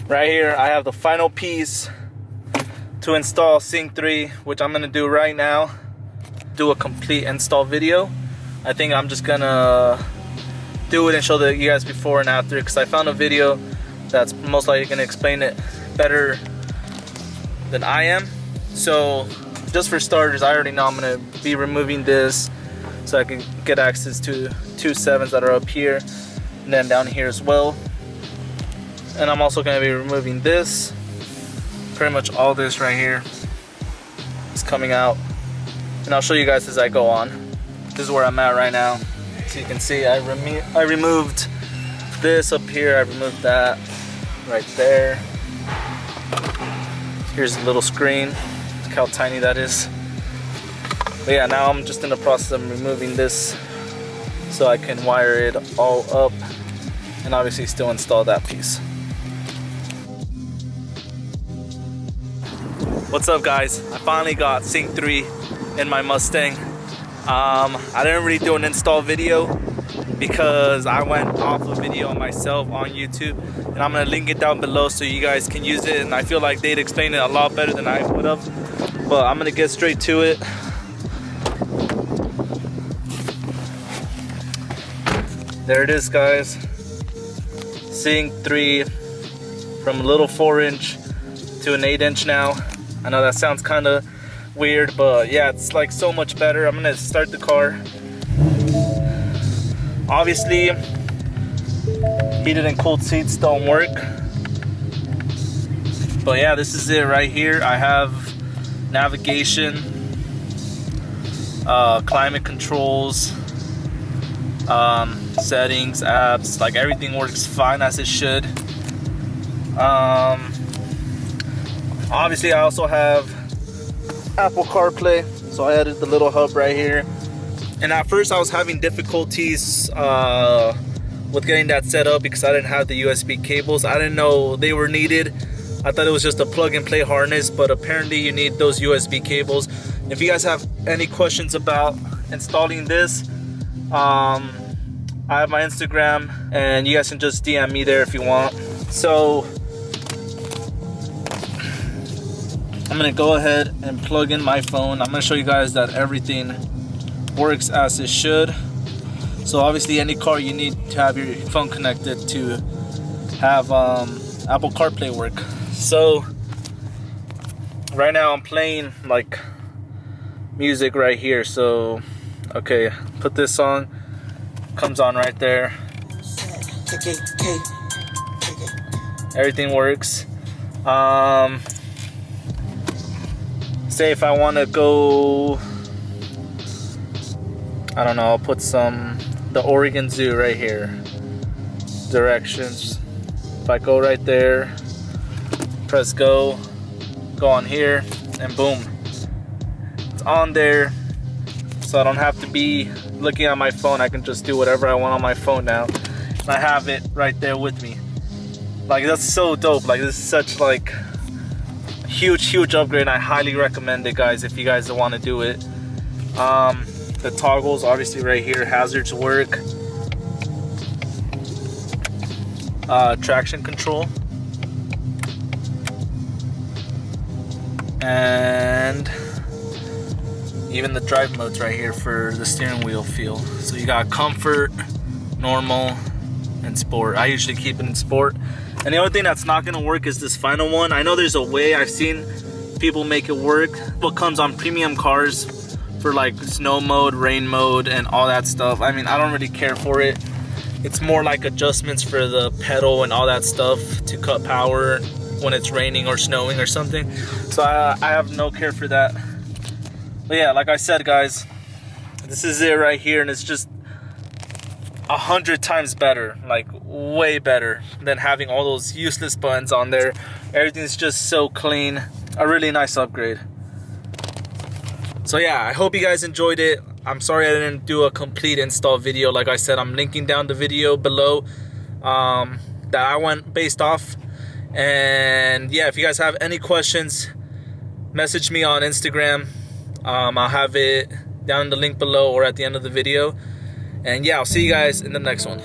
Right here I have the final piece to install Sync 3, which I'm gonna do right now. Do a complete install video. I think I'm just gonna do it and show you guys before and after, because I found a video that's most likely gonna explain it better than I am. So just for starters, I already know I'm gonna be removing this so I can get access to 2 7s that are up here and then down here as well. And I'm also gonna be removing this. Pretty much all this right here is coming out, and I'll show you guys as I go on. This is where I'm at right now. So you can see I removed this up here, I removed that right there. Here's a little screen. Look how tiny that is. But yeah, now I'm just in the process of removing this so I can wire it all up and obviously still install that piece. What's up guys? I finally got Sync 3 in my Mustang. I didn't really do an install video because I went off a video myself on YouTube, and I'm gonna link it down below so you guys can use it, and I feel like they'd explain it a lot better than I would have. But I'm gonna get straight to it. There it is guys. Sync 3 from a little 4-inch to an 8-inch now. I know that sounds kind of weird, but yeah, it's like so much better. I'm gonna start the car. Obviously, heated and cooled seats don't work. But yeah, this is it right here. I have navigation, climate controls, settings, apps, like everything works fine as it should. Obviously I also have Apple CarPlay, so I added the little hub right here. And at first I was having difficulties with getting that set up because I didn't have the USB cables. I didn't know they were needed. I thought it was just a plug and play harness, but apparently you need those USB cables. If you guys have any questions about installing this, I have my Instagram and you guys can just DM me there if you want. So I'm gonna go ahead and plug in my phone. I'm gonna show you guys that everything works as it should. So obviously any car you need to have your phone connected to have Apple CarPlay work. So right now I'm playing like music right here. So okay, put this song, comes on right there. Everything works. Say if I want to go, I don't know, I'll put the Oregon Zoo right here. Directions. If I go right there, press go on here, and boom, it's on there. So I don't have to be looking at my phone. I can just do whatever I want on my phone now. And I have it right there with me. Like, that's so dope. Like, this is such like huge upgrade. I highly recommend it guys if you guys want to do it. The toggles obviously right here, hazards work, traction control, and even the drive modes right here for the steering wheel feel. So you got comfort, normal, and sport. I usually keep it in sport. And the only thing that's not gonna work is this final one. I know there's a way, I've seen people make it work. What comes on premium cars for like snow mode, rain mode, and all that stuff. I mean, I don't really care for it. It's more like adjustments for the pedal and all that stuff to cut power when it's raining or snowing or something. So I have no care for that. But yeah, like I said guys, this is it right here, and it's just 100 times better, like way better than having all those useless buttons on there. Everything's just so clean. A really nice upgrade. So yeah, I hope you guys enjoyed it. I'm sorry I didn't do a complete install video. Like I said, I'm linking down the video below that I went based off. And yeah, if you guys have any questions, message me on Instagram. I'll have it down in the link below or at the end of the video. And yeah, I'll see you guys in the next one.